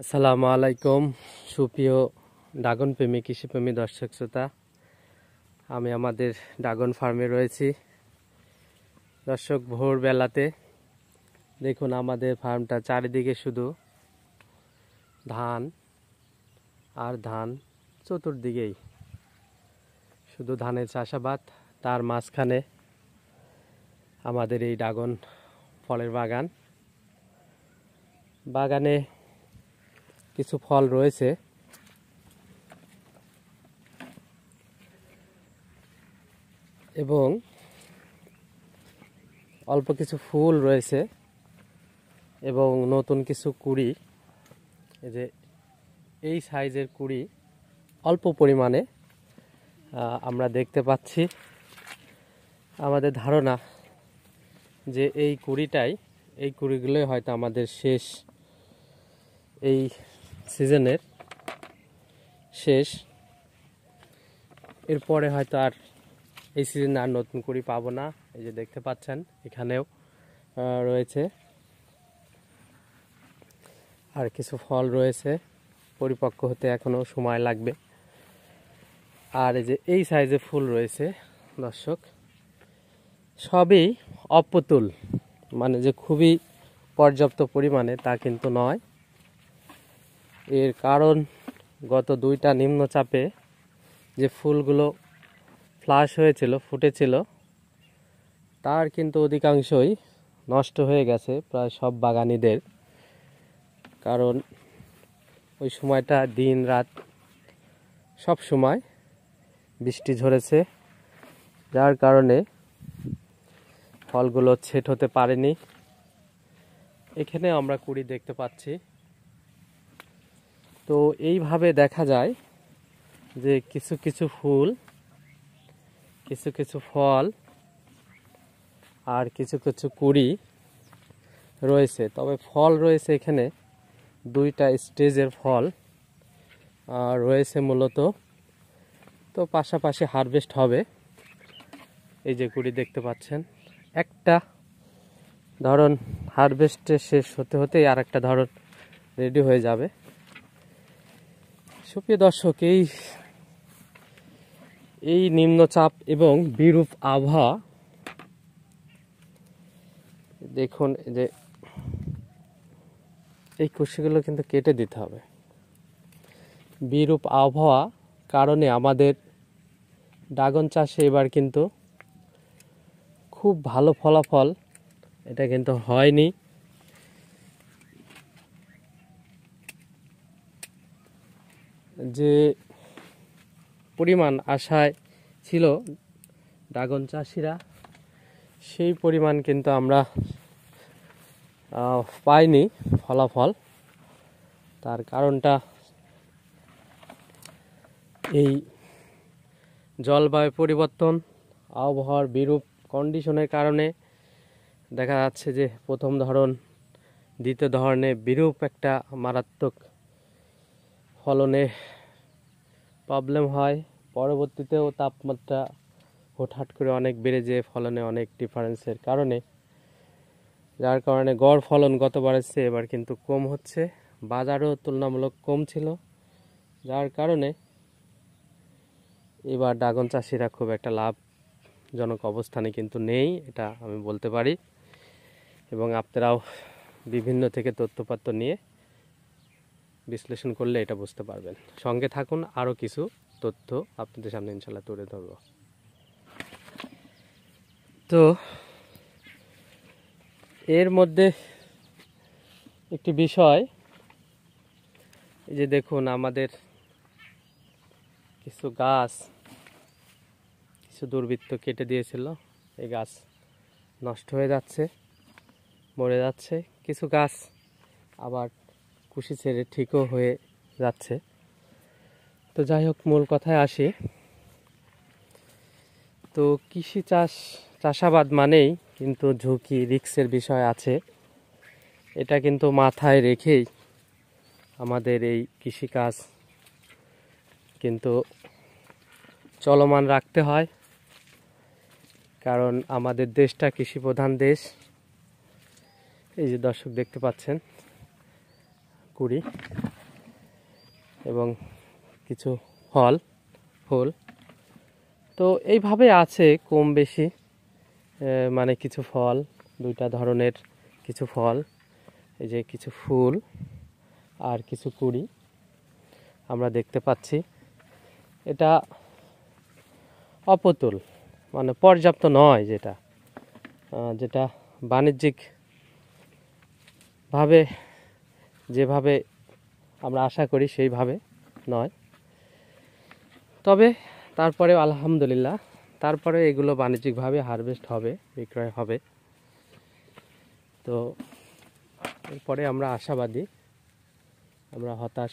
আসসালামু আলাইকুম সুপ্রিয় ড্রাগন প্রেমী কৃষিপ্রেমী দর্শক শ্রোতা, আমি আমাদের ড্রাগন ফার্মে রয়েছি। দর্শক, ভোরবেলাতে দেখুন আমাদের ফার্মটা চারিদিকে শুধু ধান আর ধান, চতুর্দিকেই শুধু ধানের চাষাবাদ। তার মাঝখানে আমাদের এই ড্রাগন ফলের বাগানে কিছু ফল রয়েছে এবং অল্প কিছু ফুল রয়েছে এবং নতুন কিছু কুড়ি, এই যে এই সাইজের কুড়ি অল্প পরিমাণে আমরা দেখতে পাচ্ছি। আমাদের ধারণা যে এই কুড়িগুলোই হয়তো আমাদের শেষ, এই সিজনের শেষ। এরপরে হয়তো আর এই সিজনে আর নতুন কুড়ি পাবো না। এই যে দেখতে পাচ্ছেন এখানেও রয়েছে আর কিছু ফল রয়েছে, পরিপক্ক হতে এখনো সময় লাগবে। আর এই যে এই সাইজে ফুল রয়েছে দর্শক, সবই অপ্রতুল, মানে যে খুবই পর্যাপ্ত পরিমাণে তা কিন্তু নয়। এর কারণ গত দুইটা নিম্নচাপে যে ফুলগুলো ফ্লাশ হয়েছিল, ফুটেছিল, তার কিন্তু অধিকাংশই নষ্ট হয়ে গেছে প্রায় সব বাগানীদের। কারণ ওই সময়টা দিন রাত সব সময় বৃষ্টি ঝরেছে, যার কারণে ফলগুলো ছেট হতে পারেনি। এখানে আমরা কুড়ি দেখতে পাচ্ছি। তো এইভাবে দেখা যায় যে কিছু কিছু ফুল, কিছু কিছু ফল আর কিছু কিছু কুড়ি রয়েছে। তবে ফল রয়েছে এখানে দুইটা স্টেজের ফল রয়েছে মূলত। তো পাশাপাশি হারভেস্ট হবে। এই যে কুড়ি দেখতে পাচ্ছেন, একটা ধরন হারভেস্টে শেষ হতে হতেই আর একটা ধরন রেডি হয়ে যাবে। সুপ্রিয় দর্শক, এই নিম্নচাপ এবং বিরূপ আবহাওয়া দেখুন, যে এই কুশিগুলো কিন্তু কেটে দিতে হবে। বিরূপ আবহাওয়া কারণে আমাদের ড্রাগন চাষে এবার কিন্তু খুব ভালো ফলাফল এটা কিন্তু হয়নি। যে পরিমাণ আশায় ছিল ড্রাগন চাষিরা, সেই পরিমাণ কিন্তু আমরা পাইনি ফলাফল। তার কারণটা এই জলবায়ু পরিবর্তন, আবহাওয়ার বিরূপ কন্ডিশনের কারণে দেখা যাচ্ছে যে প্রথম ধরন দ্বিতীয় ধরনে বিরূপ একটা মারাত্মক ফলনে প্রবলেম হয়। পরবর্তীতেও তাপমাত্রা হঠাৎ করে অনেক বেড়ে যেয়ে ফলনে অনেক ডিফারেন্সের কারণে, যার কারণে গড় ফলন গতবারের চেয়ে এবার কিন্তু কম হচ্ছে। বাজারও তুলনামূলক কম ছিল, যার কারণে এবার ড্রাগন চাষিরা খুব একটা লাভজনক অবস্থানে কিন্তু নেই, এটা আমি বলতে পারি। এবং আপনারাও বিভিন্ন থেকে তথ্যপত্র নিয়ে বিশ্লেষণ করলে এটা বুঝতে পারবেন। সঙ্গে থাকুন, আরও কিছু তথ্য আপনাদের সামনে ইনশাল্লাহ তুলে ধরব। তো এর মধ্যে একটি বিষয়, এই যে দেখুন আমাদের কিছু গাছ, কিছু দুর্বৃত্ত কেটে দিয়েছিল, এই গাছ নষ্ট হয়ে যাচ্ছে, মরে যাচ্ছে। কিছু গাছ আবার কুশি ছেড়ে ঠিকও হয়ে যাচ্ছে। তো যাই হোক, মূল কথায় আসি। তো কৃষি চাষাবাদ মানেই কিন্তু ঝুঁকি, রিস্কের বিষয় আছে। এটা কিন্তু মাথায় রেখেই আমাদের এই কৃষিকাজ কিন্তু চলমান রাখতে হয়। কারণ আমাদের দেশটা কৃষি প্রধান দেশ। এই যে দর্শক দেখতে পাচ্ছেন কুড়ি, এবং কিছু ফল ফুল। তো এইভাবে আছে কম বেশি, মানে কিছু ফল, দুইটা ধরনের কিছু ফল, এই যে কিছু ফুল আর কিছু কুড়ি আমরা দেখতে পাচ্ছি। এটা অপতুল, মানে পর্যাপ্ত নয়, যেটা বাণিজ্যিকভাবে যেভাবে আমরা আশা করি সেইভাবে নয়। তবে তারপরে আলহামদুলিল্লাহ, তারপরে এগুলো বাণিজ্যিকভাবে হারভেস্ট হবে, বিক্রয় হবে। তো এরপরে আমরা আশাবাদী, আমরা হতাশ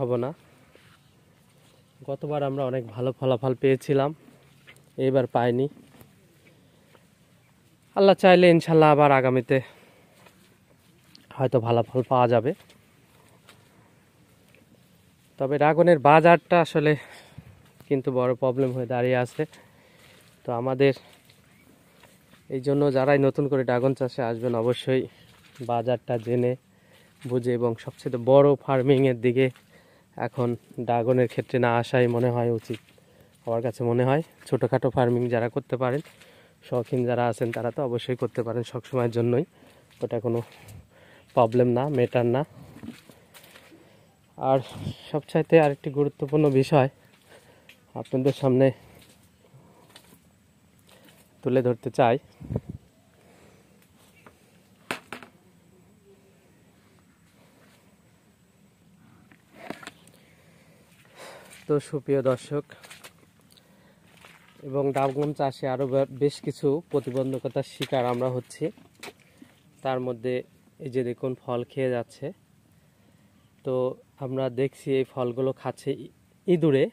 হব না। গতবার আমরা অনেক ভালো ফলাফল পেয়েছিলাম, এবার পাইনি। আল্লাহ চাইলে ইনশাল্লাহ আবার আগামীতে হয়তো ভালো ফল পাওয়া যাবে। তবে ড্রাগনের বাজারটা আসলে কিন্তু বড় প্রবলেম হয়ে দাঁড়িয়ে আছে। তো আমাদের এই জন্য যারাই নতুন করে ড্রাগন চাষে আসবেন, অবশ্যই বাজারটা জেনে বুঝে এবং সবচেয়ে বড় ফার্মিংয়ের দিকে এখন ড্রাগনের ক্ষেত্রে না আসাই মনে হয় উচিত। আমার কাছে মনে হয় ছোটোখাটো ফার্মিং যারা করতে পারেন, শৌখিন যারা আছেন, তারা তো অবশ্যই করতে পারেন সবসময়ের জন্যই, ওটা কোনো প্রবলেম না, ম্যাটার না। আর সবচাইতে আরেকটি গুরুত্বপূর্ণ বিষয় আপনাদের সামনে তুলে ধরতে চাই। তো সুপ্রিয় দর্শক, এবং ড্রাগন চাষে আরও বেশ কিছু প্রতিবন্ধকতার শিকার আমরা হচ্ছি। তার মধ্যে এই যে দেখুন ফল খেয়ে যাচ্ছে, তো আমরা দেখছি এই ফলগুলো খাচ্ছে ইঁদুরে,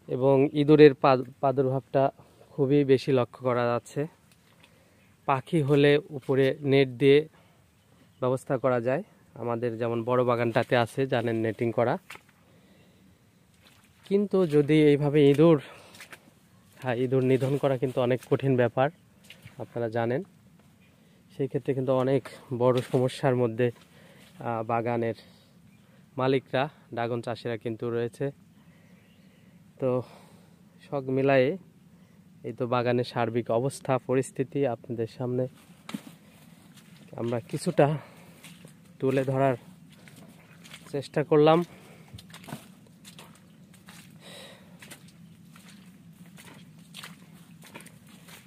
এবং ইঁদুরের প্রাদুর্ভাবটা খুবই বেশি লক্ষ্য করা যাচ্ছে। পাখি হলে উপরে নেট দিয়ে ব্যবস্থা করা যায়, আমাদের যেমন বড় বাগানটাতে আছে জানেন, নেটিং করা। কিন্তু যদি এইভাবে ইঁদুর নিধন করা কিন্তু অনেক কঠিন ব্যাপার, আপনারা জানেন। সেই ক্ষেত্রে কিন্তু অনেক বড় সমস্যার মধ্যে বাগানের মালিকরা, ড্রাগন চাষিরা কিন্তু রয়েছে। তো সব মিলায়ে এই তো বাগানের সার্বিক অবস্থা পরিস্থিতি আপনাদের সামনে আমরা কিছুটা তুলে ধরার চেষ্টা করলাম।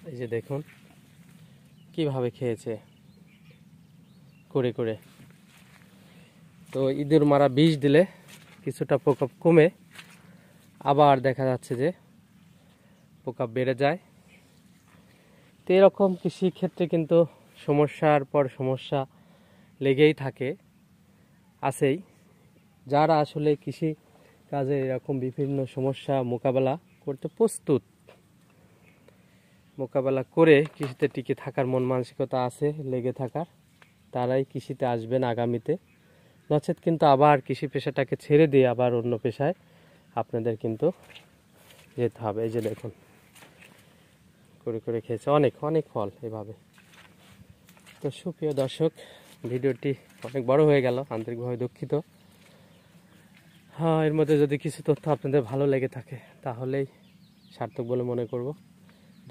এই যে দেখুন কিভাবে খেয়েছে করে করে। তো ইঁদুর মারা বিষ দিলে কিছুটা প্রকোপ কমে, আবার দেখা যাচ্ছে যে প্রকোপ বেড়ে যায়। তো এরকম কৃষিক্ষেত্রে কিন্তু সমস্যার পর সমস্যা লেগেই থাকে, আছেই। যারা আসলে কৃষি কাজে এরকম বিভিন্ন সমস্যা মোকাবেলা করতে প্রস্তুত, মোকাবেলা করে কৃষিতে টিকে থাকার মন মানসিকতা আছে, লেগে থাকার, তারাই কৃষিতে আসবেন আগামীতে। নচেত কিন্তু আবার কৃষি পেশাটাকে ছেড়ে দিয়ে আবার অন্য পেশায় আপনাদের কিন্তু যেতে হবে। এই যে দেখুন করে করে খেয়েছে অনেক অনেক ফল এভাবে। তো সুপ্রিয় দর্শক, ভিডিওটি অনেক বড় হয়ে গেল, আন্তরিকভাবে দুঃখিত। এর মধ্যে যদি কিছু তথ্য আপনাদের ভালো লেগে থাকে তাহলেই সার্থক বলে মনে করব।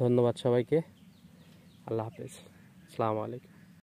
ধন্যবাদ সবাইকে, আল্লাহ হাফেজ, আসসালামু আলাইকুম।